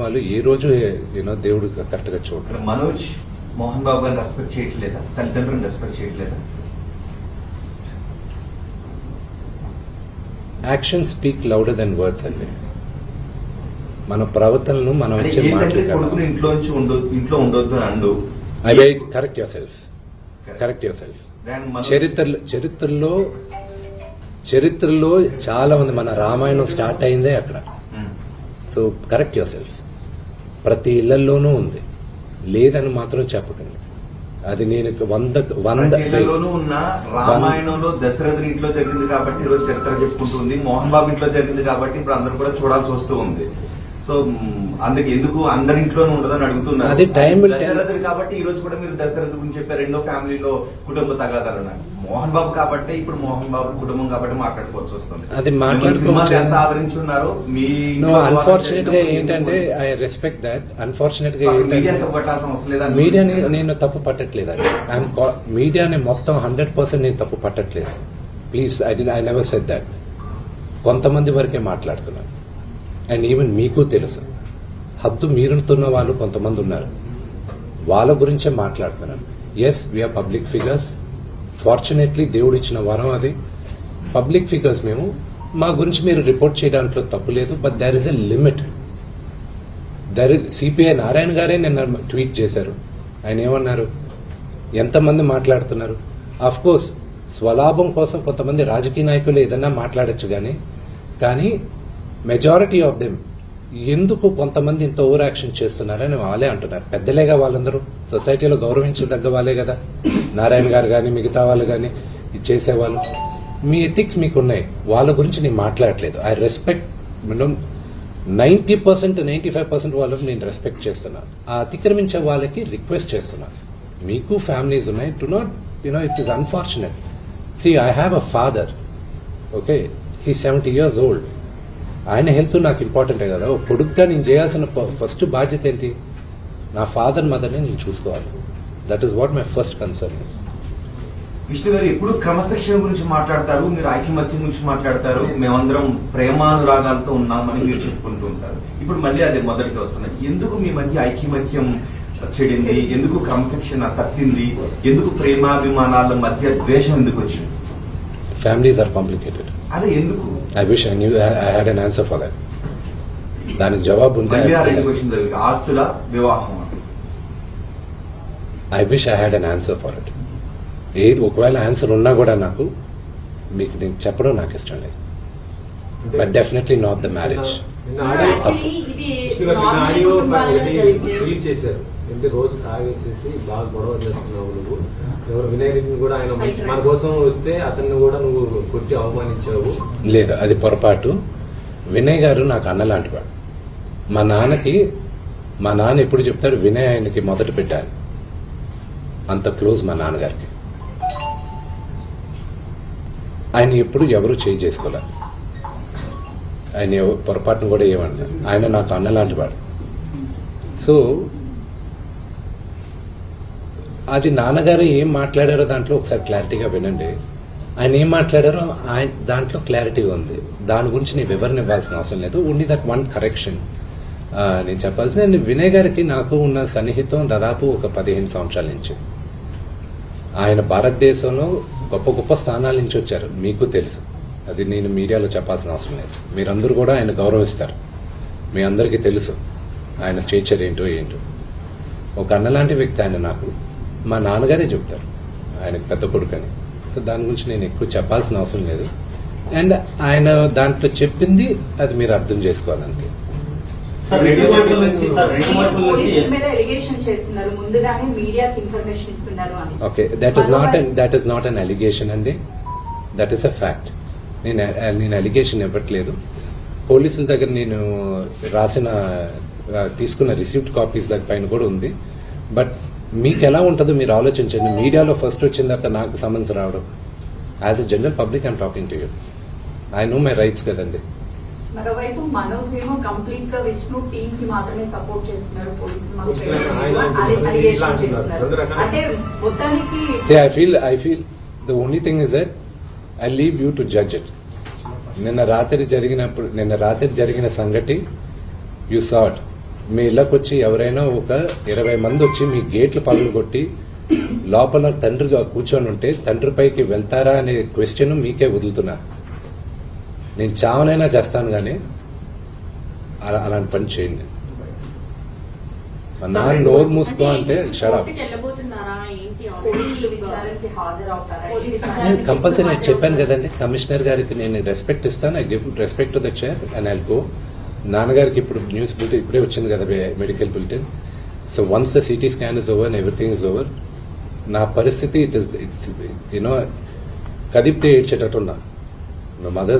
వాళ్ళు ఏ రోజు దేవుడు కరెక్ట్ గా చూడరు. మనోజ్ మోహన్ బాబు గారిని రెస్పెక్ట్ చేయట్లేదా, తల్లిదండ్రులను రెస్పెక్ట్ చేయట్లేదా? Action speak louder than words అండి. మన ప్రవర్తనను మనం వచ్చే కొడుకుని ఇంట్లో ఉండొద్దు అని అండు. Correct your self. చరిత్రలో చాలా ఉంది. మన రామాయణం స్టార్ట్ అయిందే అక్కడ. So correct your self. ప్రతి ఇళ్లలోనూ ఉంది, లేదని మాత్రం చెప్పకండి. అది నేను 100 ఉన్న రామాయణంలో దశరథుని ఇంట్లో జరిగింది కాబట్టి ఈరోజు చరిత్ర చెప్పుకుంటుంది. మోహన్ బాబు ఇంట్లో జరిగింది కాబట్టి ఇప్పుడు అందరూ కూడా చూడాల్సి వస్తూ ఉంది. సో అందుకు ఎందుకు అందరింట్లోనే ఉండదని అడుగుతున్నారు. అది టైం దశరథుడు కాబట్టి ఈ రోజు కూడా మీరు దశరథు గురించి చెప్పారు. రెండో ఫ్యామిలీలో కుటుంబ తగాదాలు. మోహన్ బాబు కాబట్టి ఇప్పుడు మోహన్ బాబు కుటుంబం కాబట్టి మాట్లాడుకోవాల్సి వస్తుంది. అది మాట్లాడుకోవచ్చు. ఎంత ఆదరించున్నారు మీ అన్ఫార్చునేట్ గా ఏంటంటే ఐ రెస్పెక్ట్ దాట్. అన్ఫార్చునేట్ గా మీడియాని నేను తప్పు పట్టట్లేదండి. మీడియాని మొత్తం 100% నేను తప్పు పట్టట్లేదు. Please I never said that. కొంతమంది వరకే మాట్లాడుతున్నాను. అండ్ ఈవెన్ మీకు తెలుసు, హద్దు మీరుతున్న వాళ్ళు కొంతమంది ఉన్నారు. వాళ్ళ గురించే మాట్లాడుతున్నాను. Yes, we are public figures. Fortunately దేవుడు ఇచ్చిన వరం అది. పబ్లిక్ ఫిగర్స్ మేము. మా గురించి మీరు రిపోర్ట్ చేయడానికి తప్పు లేదు. But there is a limit. CPI Narayana గారే నిన్న ట్వీట్ చేశారు. ఆయన ఏమన్నారు? ఎంతమంది మాట్లాడుతున్నారు? ఆఫ్ కోర్స్ స్వలాభం కోసం కొంతమంది రాజకీయ నాయకులు ఏదన్నా మాట్లాడచ్చు, కానీ మెజారిటీ ఆఫ్ దెమ్ ఎందుకు కొంతమంది ఇంత ఓవర్ యాక్షన్ చేస్తున్నారని వాళ్ళే అంటున్నారు. పెద్దలేగా వాళ్ళందరూ, సొసైటీలో గౌరవించదగ్గ వాళ్ళే కదా. నారాయణ గారు కానీ మిగతా వాళ్ళు కానీ ఇది చేసేవాళ్ళు. మీ ఎథిక్స్ మీకున్నాయి, వాళ్ళ గురించి నేను మాట్లాడలేదు. I respect. 90% 95% వాళ్ళకి నేను రెస్పెక్ట్ చేస్తున్నాను. ఆ అతిక్రమించే వాళ్ళకి రిక్వెస్ట్ చేస్తున్నాను. మీకు ఫ్యామిలీస్ ఉన్నాయి. Do not it is unfortunate. See, I have a father. Okay, he's 70 years old. ఆయన హెల్త్ నాకు ఇంపార్టెంటే కదా. కొడుకుగా నేను చేయాల్సిన ఫస్ట్ బాధ్యత ఏంటి? నా ఫాదర్ మదర్ని నేను చూసుకోవాలి. That is what my first concern is. Vishnu గారు ఎప్పుడు క్రమశిక్షణ గురించి మాట్లాడతారు, మీరు ఐకమత్యం గురించి మాట్లాడతారు. మేమందరం ప్రేమానురాగాలతో ఉన్నామని మీరు చెప్పుకుంటూ ఉంటారు. ఇప్పుడు మళ్ళీ అదే మొదటికి వస్తున్నాయి. ఎందుకు మీ మధ్య ఐకమత్యం చెడింది? ఎందుకు క్రమశిక్షణ తప్పింది? ఎందుకు ప్రేమాభిమానాల మధ్య ద్వేషం ఎందుకు వచ్చింది? Families are complicated. అదే ఎందుకు? I wish I knew I had an answer for that. దానికి జవాబు ఉంటే ఆస్తుల వివాహం. I wish I had an answer for it. ఏది ఒకవేళ ఆన్సర్ ఉన్నా కూడా నాకు మీకు నేను చెప్పడం నాకు ఇష్టం లేదు. But definitely not the marriage. రోజు తాగేసేసి బాగా గొడవ చేస్తున్నావు నువ్వు. ఎవరు వినయ్ రెడ్డిని కూడా ఆయన మన కోసం వస్తే అతన్ని కూడా నువ్వు కొట్టి అవమానించావు. లేదు, అది పొరపాటు. వినయ్ గారు నాకు అన్నలాంటి వాడు. మా నాన్న ఎప్పుడు చెప్తాడు, వినయ్ ఆయనకి మొదట పెట్టాను. అంత క్లోజ్ మా నాన్నగారికి. ఆయన ఎప్పుడు ఎవరు చేయి చేసుకోలే. ఆయన పొరపాటును కూడా ఏమన్నా. ఆయన నాకు అన్నలాంటి వాడు. సో అది నాన్నగారు ఏం మాట్లాడారో దాంట్లో ఒకసారి క్లారిటీగా వినండి. ఆయన ఏం మాట్లాడారో దాంట్లో క్లారిటీ ఉంది. దాని గురించి నేను వివరణ ఇవ్వాల్సిన అవసరం లేదు. ఓన్లీ దట్ వన్ కరెక్షన్ నేను చెప్పాల్సింది. వినయ్ గారికి నాకు ఉన్న సన్నిహితం దాదాపు ఒక 15 సంవత్సరాల నుంచి. ఆయన భారతదేశంలో గొప్ప గొప్ప స్థానాల నుంచి వచ్చారు. మీకు తెలుసు. అది నేను మీడియాలో చెప్పాల్సిన అవసరం లేదు. మీరందరూ కూడా ఆయన గౌరవిస్తారు. మీ అందరికీ తెలుసు ఆయన స్టేచర్ ఏంటో. ఒక అన్నలాంటి వ్యక్తి ఆయన. నాకు మా నాన్నగారే చెప్తారు ఆయనకు పెద్ద కొడుకని. సో దాని గురించి నేను ఎక్కువ చెప్పాల్సిన అవసరం లేదు. అండ్ ఆయన దాంట్లో చెప్పింది అది మీరు అర్థం చేసుకోవాలంతే. Okay, that is not an allegation అండి. That is a fact. నేను అలిగేషన్ ఇవ్వట్లేదు. పోలీసుల దగ్గర నేను తీసుకున్న రిసిప్ట్ కాపీస్ దగ్గర పైన కూడా ఉంది. బట్ మీకు ఎలా ఉంటుందో మీరు ఆలోచించండి. మీడియాలో ఫస్ట్ వచ్చిన తర్వాత నాకు సమన్స్ రావడం. As a general public I'm talking to you. I know my rights కదండి. మరోవైపు మనోజ్ ఏమో కంప్లీట్ గా విష్ణు టీమ్ కి మాత్రమే సపోర్ట్ చేస్తున్నారు. పోలీసులు అంటే మొత్తానికి I feel the only thing is that I leave you to judge it. నిన్న రాత్రి జరిగిన సంగతి యూ సా ఇట్. మీ ఇళ్ళకి వచ్చి ఎవరైనా ఒక 20 మంది వచ్చి మీ గేట్లు పగలు కొట్టి లోపల తండ్రిగా కూర్చొని ఉంటే తండ్రి పైకి వెళ్తారా అనే క్వశ్చన్ మీకే వదులుతున్నారు. నేను చావనైనా చేస్తాను కానీ అలాంటి పని చేయండి. మా నాన్న నోరు మూసుకో అంటే షడప్. కోర్టుకి వెళ్ళబోతున్నారా ఏంటి పోలీసులు విచారణకి హాజరవుతారా? నేను కంపల్సరీ చెప్పాను కదండి, కమిషనర్ గారికి నేను రెస్పెక్ట్ ఇస్తాను. I give respect to the chair and I'll go. నాన్నగారికి ఇప్పుడు న్యూస్ బులెటిన్ ఇప్పుడే వచ్చింది కదా, medical bulletin. So once the CT scan is over and everything is over, నా పరిస్థితి ఇట్స్ యూనో కదిపితే ఏడ్చేటట్టున్నా. మదర్